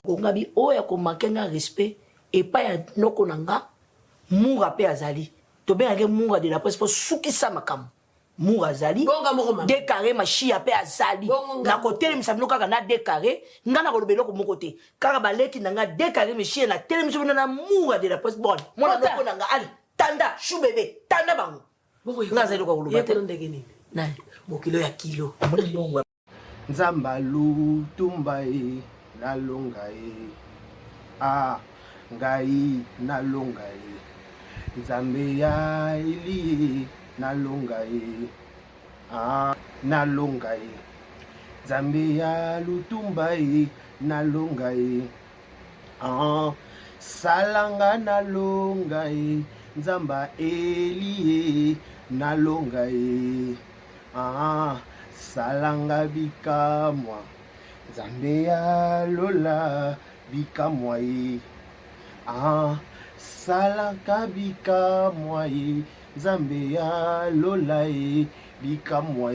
Kongabi oya ko makenga respect et pas ya noko nanga mura pe azali. To be ake mura de la presse pour sukisa makam. Mura azali. Décaré ma chia pe azali. Na côté mi sabino kaka na décaré, nga na ko lobelo ko mon côté. Kaka baleki nanga décaré mi chia na tele mi sabino na mura de la presse bon. Mona noko nanga ali tanda chou bébé tanda bango. Nga zali ko lobate. Na mokilo ya kilo. Nzamba lutumbai nalongai ah ngai nalongai nzambe ya ili nalongai ah nalongai nzambe ya lutumbai nalongai ah salanga nalongai nzamba eli nalongai ah salanga bikamwa nzambe ya lola bikamwa ah salanga bikamwa nzambe ya lola bikamwa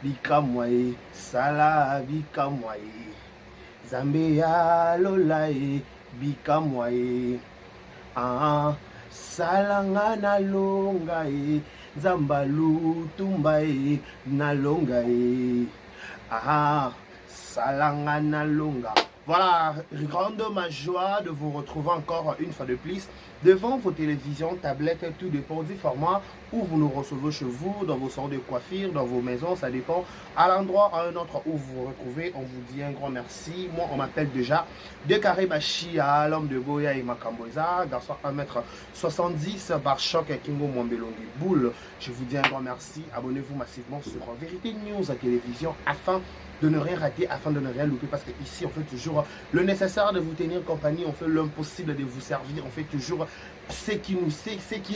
bikamwa sala bikamwa nzambe ya lola bikamwa ah salanga nalonga nzamba lutumba nalonga ah salanga nalonga. Voilà, grande ma joie de vous retrouver encore une fois de plus devant vos télévisions, tablettes, tout dépend du format où vous nous recevez chez vous, dans vos salons de coiffure, dans vos maisons, ça dépend. À l'endroit, à un autre où vous vous retrouvez, on vous dit un grand merci. Moi, on m'appelle déjà Décaré Bachia, l'homme de Goya et Makamboza, garçon 1m70, par choc Kingo Mwambelongi Boule. Je vous dis un grand merci. Abonnez-vous massivement sur Vérité News à télévision afin de ne rien rater, afin de ne rien louper, parce qu'ici on fait toujours le nécessaire de vous tenir compagnie, on fait l'impossible de vous servir, on fait toujours ce qui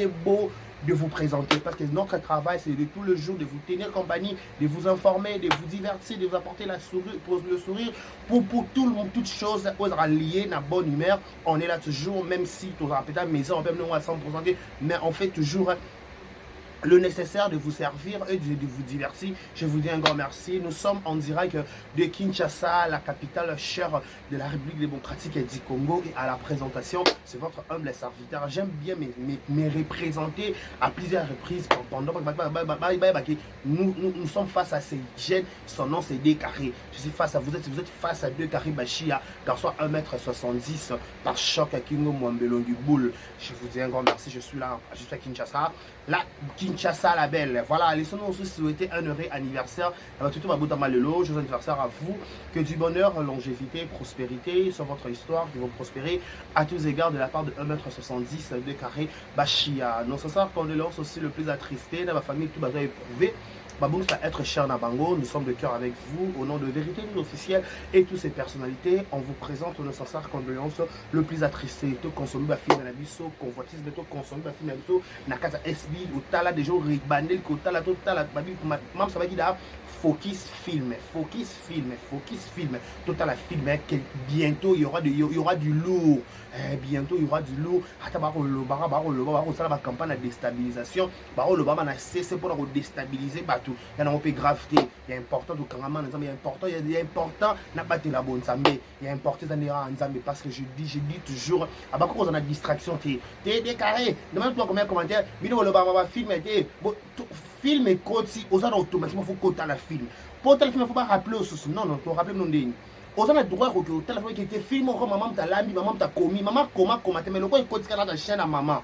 est beau de vous présenter, parce que notre travail c'est de tout le jour de vous tenir compagnie, de vous informer, de vous divertir, de vous apporter le sourire pour tout le monde, toutes choses liées à bonne humeur. On est là toujours, même si tout le peut-être maison, même nous à 100%, mais on fait toujours le nécessaire de vous servir et de vous divertir. Je vous dis un grand merci. Nous sommes en direct de Kinshasa, la capitale chère de la République démocratique du Congo. Et à la présentation, c'est votre humble serviteur. J'aime bien me représenter à plusieurs reprises pendant nous sommes face à ces jeunes. Son nom c'est Décaré. Je suis face à vous êtes face à Décaré Bachia, garçon 1m70 par choc à Kingo Mwambelongi Boule. Je vous dis un grand merci. Je suis là, je suis à Kinshasa. Là, Kinshasa la belle. Voilà, laissez-nous aussi souhaiter un heureux anniversaire. Joyeux anniversaire à vous. Que du bonheur, longévité, prospérité sur votre histoire, qui vont prospérer à tous égards de la part de 1m70 de carré Bachia. Nos sincères condoléances aussi le plus attristé dans ma famille, tout bazar éprouvé. Baboum, ça être cher Nabango, nous sommes de cœur avec vous au nom de Vérité News officielle et toutes ces personnalités. On vous présente nos sincères condoléances le plus attristé. Tout consommé ba fille na biso, convoitise de tout consommé ba fille na biso, na kata SB au tala des jours ribandel ko tala to tala babi mam ça va dire focus film. Total la film que bientôt il y aura du lourd. Bientôt il y aura du lourd. Ata ba lo ça la campagne de déstabilisation. Ba lo ba na cesser pour déstabiliser tout. Il y a un peu de gravité. Il y a important de cameraman, il y a important, il y a important n'a pas été la bonne Zambé. Il y a important en Zambé parce que je dis toujours à bas cause on a distraction t'es décarré. Demande-toi combien de commentaires. Vidéo le bas film film et code si aux autres automatiquement faut coter la film. Pour tel film faut pas rappeler au sous. Non, faut rappeler non ding. Aux autres droit au téléphone qui était film au maman ta lambi, maman ta commis, maman comment mais le quoi il code la chaîne à maman.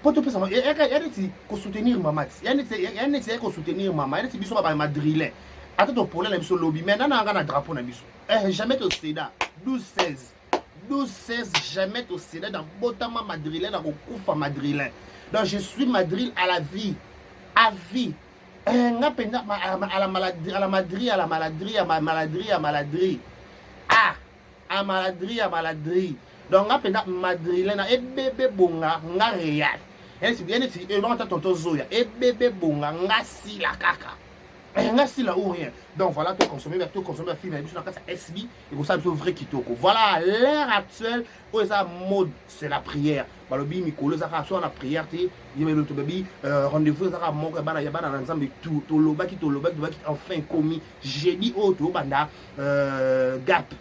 Pour tout ça, il y a des soutenir maman. Il y a des soutenir maman. Il y a des bisous à madrilé. Attends pour les bisous lobby. Maintenant, on a un drapeau na bisous. Jamais au Sénat. 12-16. Jamais au Sénat dans Botama madrilé dans Koufa madrilé. Donc je suis madrilé à la vie. À vie. À la maladie, à la maladie. Ah, à maladie. Donc on a madrilé na bébé bonga nga réal. Et bien si et on tonton Zoya et bébé bonga nga si la kaka. Nga si la ou rien. Donc voilà tout consommer la film et sur la SB et vous savez vrai kitoko. Voilà l'ère actuelle où ça mode c'est la prière. Balobi mikolo za ka so na prière té yemelo to baby rendez-vous za ka monka bana ya bana na nzambe tout to lobaki enfin commis jeudi auto banda gap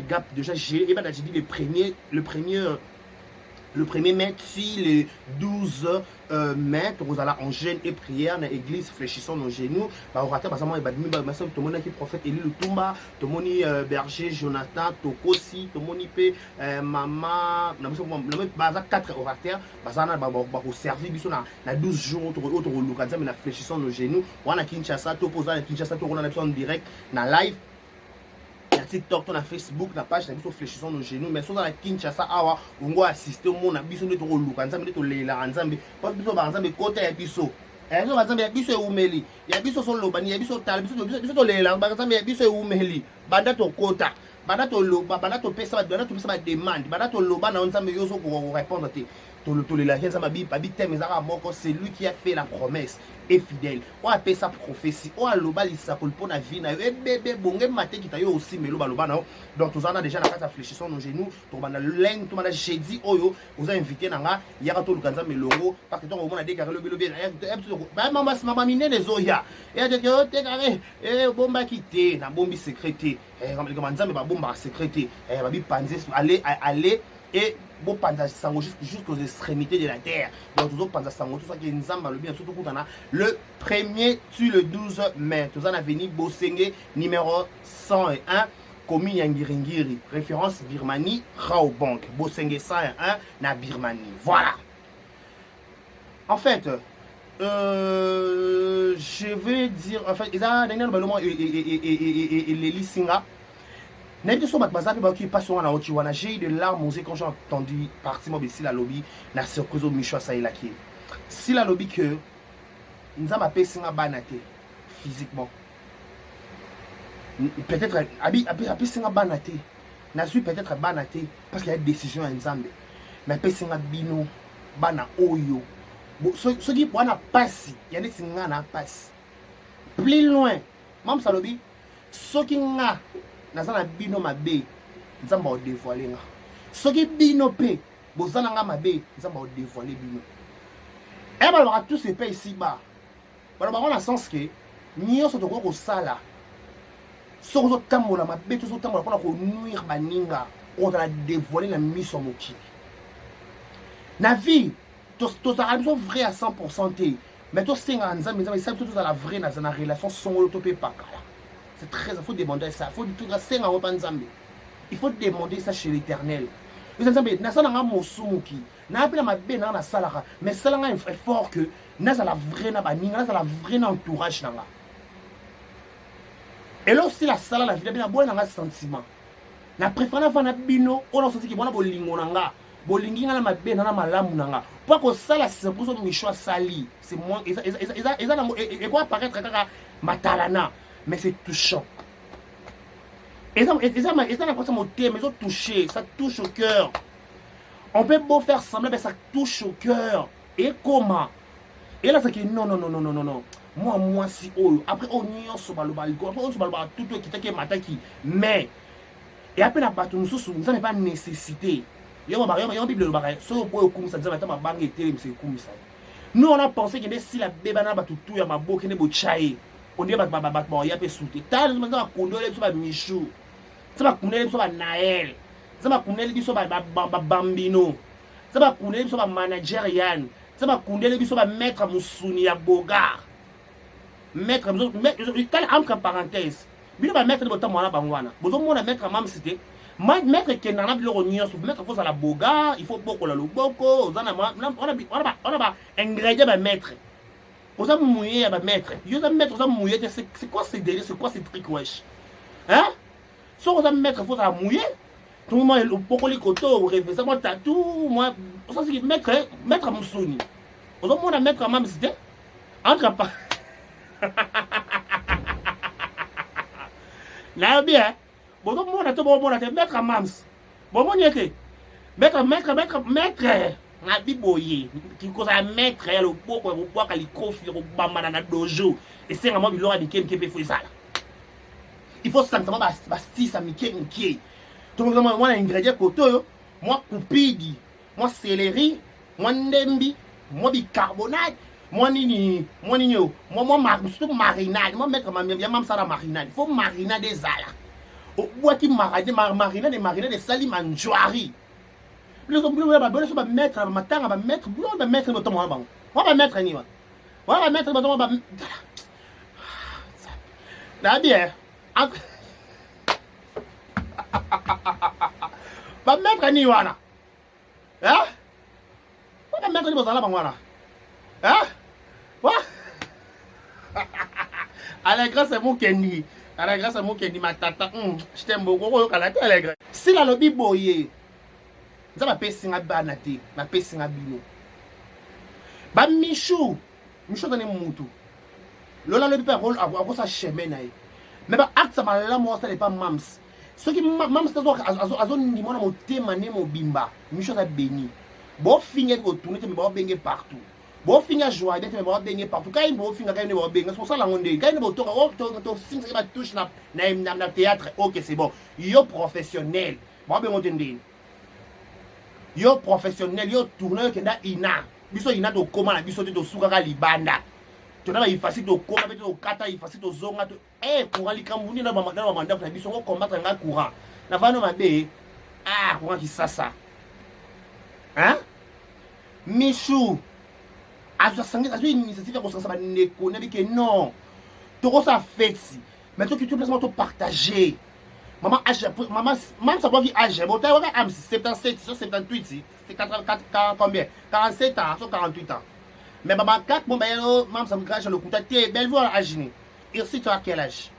Gap, déjà, j'ai dit le premier mai, si les 12 mai, vous allez en jeûne et prière dans l'église, fléchissons nos genoux. Bah, on attend, tout le monde qui prophète Élie Lutumba, tout le monde berger Jonathan, Tokosi, tout le monde peut maman, nous 4 orateurs, bah, ça va servir dans 12 jours, autre mais fléchissons nos genoux. On a Kinshasa, tout posant à Kinshasa, tout on a en direct, dans live. Na TikTok, na Facebook, na page, na biso fléchissons nos genoux. Mais si on a Kinshasa, awa, on va assister au monde, na biso ne toro luka, nzambe to lela nzambe. Parce que biso ba nzambe côté ya biso. Eh biso ba nzambe ya biso eumeli. Ya biso so lobani, ya biso tal, biso to lela, ba nzambe ya biso eumeli. Banda to kota, banda to loba, banda to pesa ba demande, banda to loba na nzambe yo so ko répondre te. C'est lui qui a fait la promesse et fidèle. On a fait sa prophétie. On a l'obali sa pour la vie. Et bébé bongé maté qui t'a eu aussi mais l'obalo bana. Donc tout ça on a déjà la carte fléchissons nos genoux. Tout le monde a l'aine, tout le monde a jeudi oyo. Vous a invité nanga. Il y a tout le canza melongo parce que tout le monde a déclaré le bien. Bah maman mine les oya. Et a dit que déclaré bomba quitté na bombi sécrété. Comme les commandes mais bomba sécrété. Babi panzé aller et bon panza sango jusqu'aux extrémités de la terre. Donc toujours panza sango tout ça qui est nzamba le bien surtout le 1er sur le 12 mai. Tout ça n'a venu Bosenge numéro 101 commune Yangiringiri référence Birmanie Raobank Bosenge 101 na Birmanie. Voilà. En fait je vais dire en fait ils a dernièrement et les lisinga. J'ai eu de larmes aussi quand j'ai entendu partir de la lobby na surprise au Michwa Saïlaki. Si la lobby que nous avons appelé Singa Banate physiquement. Peut-être appelé Singa Banate. N'a su peut-être Banate parce qu'il y a une décision à Nzambe. Mais appelé Singa Bino Bana Oyo. Ce qui pour na passe, il y a des Singa na passe. Plus loin, même ça lobby, ce qui n'a nazana bino mabe nzamba o dévoiler nga soki bino pe bozana nga mabe nzamba o dévoiler bino et ba tous ces pays ici bas ba na sens que nyonso to ko sala soko zo tambola mabe to zo tambola pona ko nuire baninga on va dévoiler la mission moki na vie to ça besoin vrai à 100% té mais to singa nzamba ça tout dans la vraie na relation son to pe pas. C'est très, il faut demander ça. Il faut demander ça chez l'Éternel. Mais ça mais ça est fort que ça la vraie entourage. Et là aussi la salle la vie a un sentiment. La préférence na bino on a senti que bona bolingo nanga bolingi na mabe na malamu nanga pour que ça la c'est pour son choix sali c'est moins et quoi apparaître kaka matalana. Mais c'est touchant. Et ça touché, ça touche au cœur. On peut beau faire semblant, mais ça touche au cœur. Et comment? Et là, c'est que non. Moi, si, oh, après, on y a sur le balcon, après, on se balcon, tout qui est mataki. Mais, et après, la bataille, nous n'avons pas nécessité. Il y a un Bible, le barré, sur le bois, comme ça, nous, on a pensé que si la bébana bat tout, il y a ma bouche, il y a un chaye. On dit que y a des soutes. T'as des gens qui ont Michou. Ça va connaître sur Naël. Ça va connaître sur Bambino. Ça va connaître sur manager Yann. Ça va connaître sur maître Moussouni à Bogar. Maître, entre parenthèses. Bilo va mettre le temps à la bangwana. Besoin de mettre mam cité. Maître qui n'a pas de l'oignon, mettre faut à la Bogar, il faut beaucoup la loboko. On a ingrédient à mettre. Vous avez mouillé à mettre. Vous avez mettre, vous avez mouillé. C'est quoi ces délires? C'est quoi ces trucs, wesh? Hein? Soit vous avez mettre, il faut la mouiller. Tout le monde, beaucoup les coteaux, vous rêvez. Ça, moi, tatou, moi, ça, c'est mettre à Moussouni. Vous avez mettre à Mamsité. Entre pas. Là, bien. Bon, donc, moi, mettre à Mams. Bon, moi, y était. Mettre. Na biboye qui cause à mettre le poko au poids qu'ali kofi au bamba na dojo et c'est vraiment bilora bikem qui peut faire ça. Il faut simplement basti ça mikem qui tout le monde moi ingrédient koto moi coupigi moi céleri moi ndembi moi bicarbonate moi nini moi surtout marinade moi mettre ma bien même ça la marinade il faut mariner des ala Boaki mariner de sali manjoari. Le so ba mettre matanga ba mettre no tomo bango. Va mettre ni wa. Va mettre ba tomo ba. Da bien. Ba mettre ni wana. Hein? Va mettre ni bozala bango wana. Hein? Wa. Allegra c'est mon Kenny. Allegra c'est mon Kenny ma tata. Je t'aime beaucoup kala Allegra. Si la lobi boye. Nza ba pesinga bana te, ba pesinga bino. Ba Michou tane mutu. Lola lobi pa rôle à sa chemin na. Mais ba acte ça mala mo ça n'est pas mams. Ce qui mams ça azo ni mona motema ne mo bimba. Michou ça béni. Bo finga ko tourner te me ba bengue partout. Bo finga joie te me ba bengue partout. Quand bo finga quand ne ba bengue, c'est pour ça la ngonde. Quand ne bo to singa ba touche na théâtre. OK, c'est bon. Yo professionnel. Ba bengo tendine. Yo professionnel, yo tourneur kenda ina. Biso ina to koma na biso te to suka ka libanda. To na ba ifasi to koma be to kata ifasi to zonga to courant likambuni na ba manda na biso ko combattre nga courant. Na vano mabe courant ki sasa. Hein? Michou. Azo sanga azo initiative ko sasa ba neko na bike non. To ko sa fexi. Mais to ki tu placement to partager. Maman ça doit dire âge. Bon, tu as 77, 78, c'est 40 combien? 47 ans, 48 ans. Mais maman 4, bon, maman ça me crache le coup. Tu es belle vue à âge. Ici, tu as quel âge?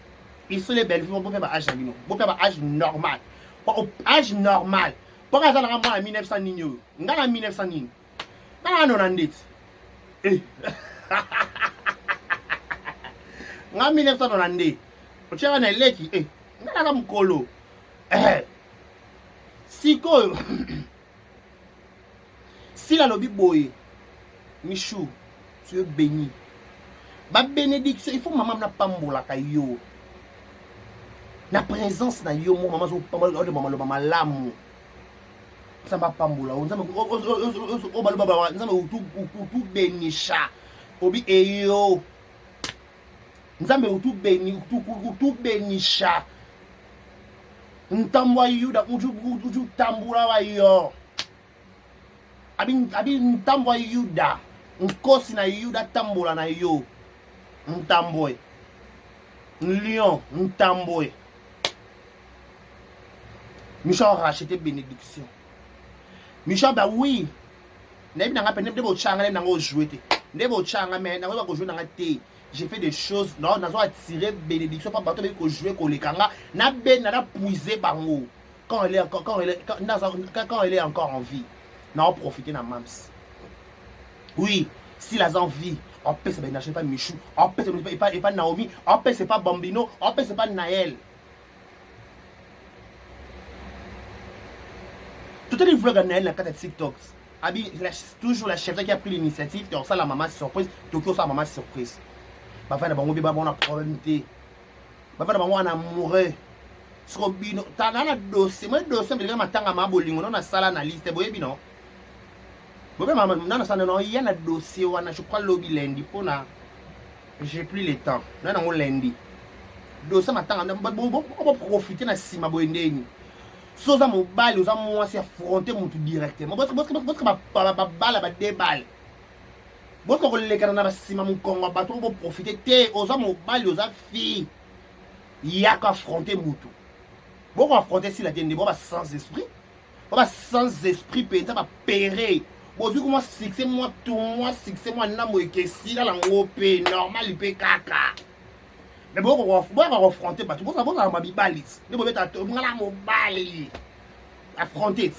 Ici, les belles vues, on peut faire âge. On peut faire âge normal. Âge normal. Pourquoi ça a 1900 nino? On a 1900 nino. On a 90. On a 1990. Tu as un électri. Nana mukolo sikoyo si la lobi boye Michou tu es béni ba bénédiction il faut maman na pambola ka yo na présence na yo mo maman zo pambola de maman lamu ça va pambola on zama o balu baba nzama tout bénisha obi eyo nzambe tout bénisha ntambwa yuda uju tambura wa yo abi ntambwa yuda nkosi na yuda tambula na yo ntambwe lion ntambwe Michou a racheté bénédiction Michou ba oui nebi nanga pe nebi bo changa nebi nanga jouer te nebi bo changa mais nanga ba ko jouer nanga te. J'ai fait des choses, non, nous avons attiré bénédiction, pas bateau, mais que jouer, qu'on les kanga, n'a pas puisé par nous. Quand elle est encore en vie, nous avons profité de mams. Oui, si la envie, on peut, ça ne pas Michou, on peut, c'est pas Naomi, on peut, c'est pas Bambino, on peut, c'est pas Naël. Tout le monde vlog Naël dans 4 TikTok. Toujours la chef qui a pris l'initiative, et on sait la maman surprise, Tokyo sa maman surprise. Bafana na bango biba bona problème te. Bafana bango na amoureux. Siko bino tanana dossier, moi dossier me matanga ma bolingo na sala na liste boye bino. Bobe mama na sala no ya na dossier wana je crois lobby lundi pona j'ai plus le temps. Na ngo lundi. Dossier matanga na bo profiter na sima boye ndeni. Soza mobile oza mwasi affronter mutu directement. Parce que ba bala ba déballe. Boko kolekana na basima mukongo bato bo profiter te oza mobali oza fille yaka affronter mutu boko affronter si la tende bo ba sans esprit penza ba péré bozu ko moi succès moi tout moi succès moi na mo ekesi la ngo pe normal pe kaka mais boko affronter bato boko ba bibalis ne bo beta ngala mobali affronter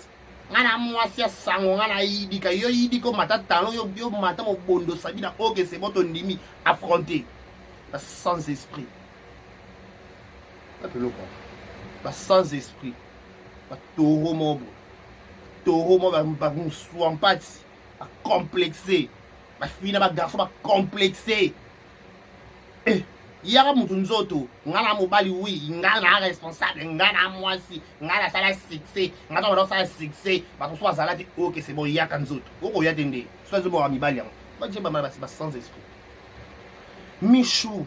ngana mwasi sango ngana yidika yo yidiko matatalo yo mata mo bondo sabina OK c'est bon ton ndimi affronter sans esprit pas loko pas sans esprit pas toro mo ba sompati ba complexé ba fina ba garçon ba complexé yaka mutu nzoto ngana mobali oui ngana responsable ngana mwasi ngana sala succès ngana wana sala succès bato so azala te OK c'est bon yaka nzoto oko ya tende so zo bo mibali yango ba jeba mala ba sans esprit Michou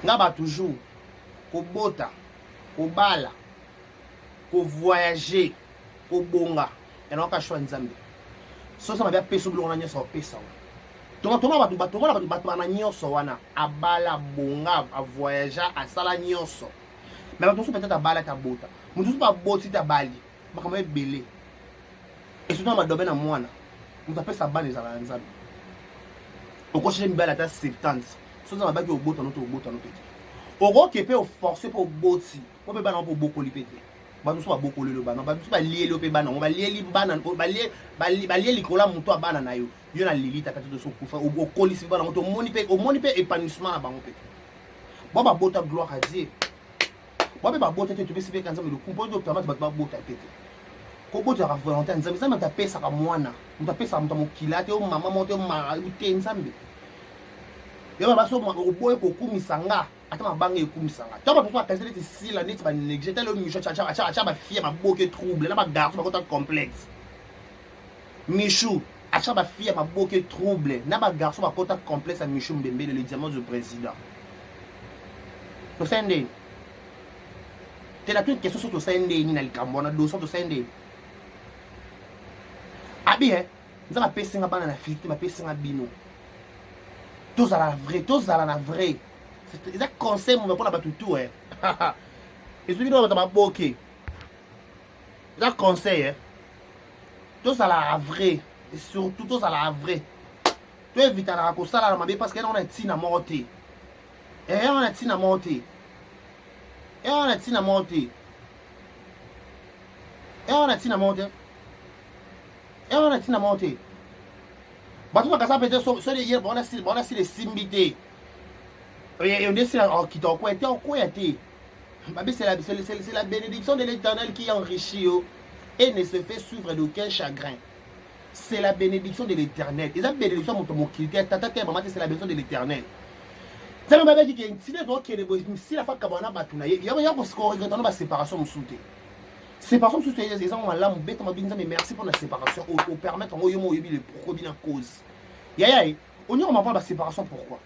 ngaba toujours kobota, kobala, kovoyager, kobonga. Et non, choix nzambe. So ça m'a bien pèse sur l'on a nyonso pèse. Donc bato na nyonso wana abala bonga a voyager à sala nyonso. Mais bato peut-être abala ta bota. Mutu pas boti ta bali. Ba kama belé. Et surtout ma domaine à mwana. Mutu pèse sa bali za nzambe. On continue mbala ta 70. So ça m'a bien au bota no pété. Oro qui peut forcer pour boti. On peut pas non pour beaucoup li pété. Bato so ba beaucoup le bana. Bato so ba lié le pe bana. On va lié li bana, ba lié li kola mutu abana na yo. Yo na lilita kati de sokufa au kolisi bana moto moni pe épanouissement na bango pe. Bon ba bota gloire à Dieu. Bon ba bota te to bisi pe kanza me le kumpo do permettre ba bota pété. Ko bota ra volonté nzambe ça m'a pesa ka mwana. Mta pesa mta mokila te o mama moto ma te nzambe. Yo ba so o boye ko kumisanga ata mabanga e kumisanga. To ba to ka tezele ti sila net ba négliger tel o micho cha ba fie ma boke trouble na ba garçon ba kota complexe. Michou à chaque fille m'a beaucoup trouble. N'a pas garçon ma côté complexe à Michou Mbembe le diamant du président. To sende. T'es là toute question sur to sende ni na likambona dossier to sende. Abi nous avons passé un banana filtre, m'a passé un bino. Tous à la vraie. C'est un conseil mon pour la battu tout Et celui là dans ma boqué. C'est un conseil tous à la vraie. Et surtout tous à la vraie. Tu évites à la raconter la mabé parce qu'on a un tina monté. Et on a tina monté. Et on a tina monté. Et on a tina monté. Et on a tina monté. Batou va casser peut-être sur les hier, on a si les simbité. Et on décide en quittant quoi était en quoi était. C'est la bénédiction de l'Éternel qui enrichit et ne se fait suivre d'aucun chagrin. C'est la bénédiction de l'Éternel. Et la bénédiction de mon critère, c'est la bénédiction de l'Éternel. Ça m'a dit que si la femme kabana batuna, il y a parce qu'on regrette la séparation de souté. Séparation de souté, les gens ont l'âme bête, mais merci pour la séparation. Au permettre, on y le problème en cause. Yaya, on y a la séparation pourquoi?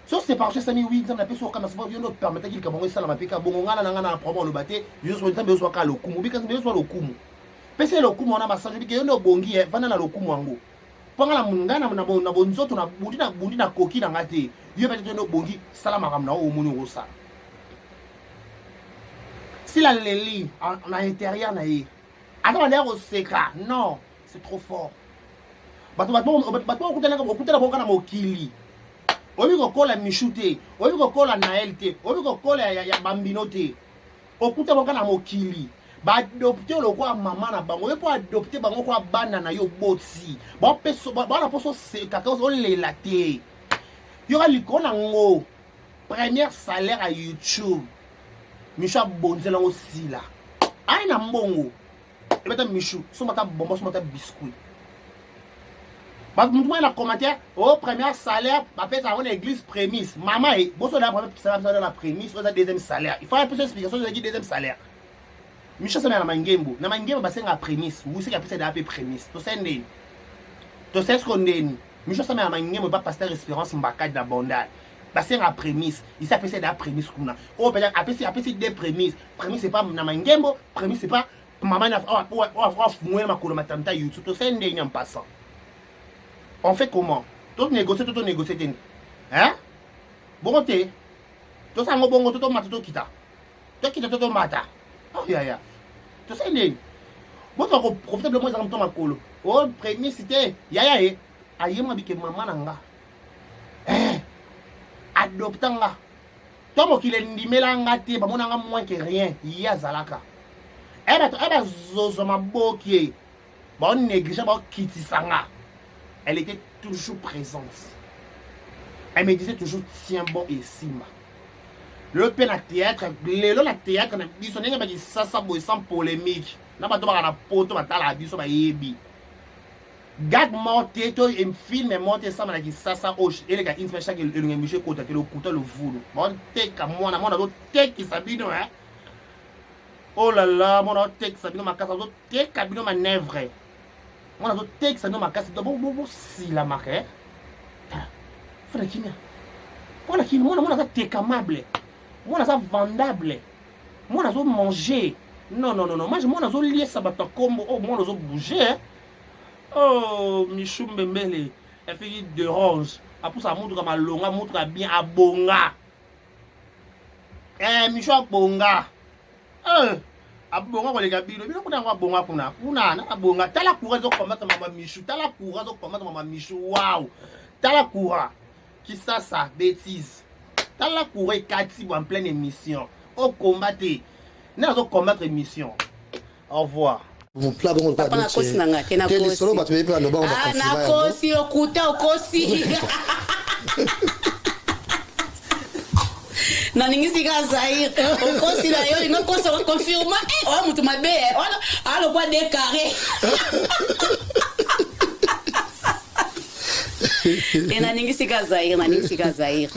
Sur séparation, ça oui, ça n'a pas sur comme ça, il y a d'autres permettre qu'il y ait ça la mapika, bon, on a un problème le bâté, il y a besoin de le kumu, parce que besoin le kumu. Pese le kumu on a massage, il y a un bongi, vana le kumu ango. Pendant la mungana, na bonzo, on a boudi na coquille dans la thé. Il y a peut-être un bongi, salamam na au mono rosa. Si la leli, en intérieur, attends, on est au séca, non, c'est trop fort. Bato, on écoute la bonga na mokili. Obi ko kola Michute, obi ko kola Naël te, obi ko kola ya Bambino te. Okuta bonga na mokili. Ba adopter le quoi maman na bango, pour adopter bango quoi bana na yo boti. Ba peso ba na poso se kakao on le laté. Yo ga likona ngo. Premier salaire à YouTube. Michou bonzela aussi là. Ai na mbongo. E beta Michou, so mata bombo so mata biscuit. Parce que moi, dans le commentaire, au premier salaire, ma fête à une église prémisse. Maman, bon, c'est la première salaire dans la prémisse, c'est le deuxième salaire. Il faut un peu d'explication sur le deuxième salaire. Michel, c'est dans la mangembo. Dans la mangembo, c'est la prémisse. Vous savez que c'est la prémisse. Tu sais, tu sais ce qu'on dit. Michel, c'est dans la mangembo, pas passer l'espérance mbaka d'abondance. C'est la prémisse. Il s'appelle c'est la prémisse. Oh, peut-être, après, c'est des prémisses. Prémisse, c'est pas dans la mangembo. Prémisse, c'est pas maman, moi, ma colomatamta YouTube. Tu sais, il y a un passant. On fait comment? Tout négocier, hein? Bon, t'es. Tout ça, mon bon, tout mata, tout kita. Tout kita, tout mata. Oh, ya. Tout ça, n'est. Moi, je profite de moi, j'en ma colo. Oh, premier, c'était. Ya. Aïe, moi, bique maman, nanga. Adoptant là. Toi, moi, qui l'ai dit, mais là, ngate, bah, mon nanga, moins que rien. Ya, zalaka. Zozo, ma bokie. Bon, néglige, bon, kiti sanga. Elle était toujours présente. Elle me disait toujours tiens bon et sima. Le pen à théâtre, le théâtre, ils sont dit ça sans polémique. N'a pas de la poto, ma tala, ils sont yebi. Gag monté, toi, un film est monté ça, m'a dit ça, hoche. Et les gars, ils font chaque le monsieur côté, le couteau, le voulou. Mon tek à moi, on a d'autres tek qui s'habillent, hein. Oh là là, mon autre tek s'habille, ma casse, d'autres tek qui s'habillent, ma nèvre. Moi, je texte ça dans ma casse. Bon, si la marque, faut la kimia. Moi, la kimia, moi, je suis amable. Moi, ça vendable. Moi, on a manger. Non. Moi, on a lié ça comme oh, moi, on a bouger. Oh, Michou Mbembele. Elle fait d'orange. Après ça, montre comme longa, montre bien à bonga. Michou à bonga. Abonga kolega bino bino kuna kwa bonga kuna na abonga tala courage de combattre maman Michou tala courage de combattre maman Michou waouh tala courage qui ça bêtise tala courage Kati en pleine émission au combattre na zo combattre émission au revoir vous plat bon pas na kosi na ngate na kosi solo ba tu pe no ba na kosi okuta okosi na ningisi ka Zaïre okosi na yo ngo kosi ko confirma o mutu mabe wala alo kwa décarré na ningisi ka Zaïre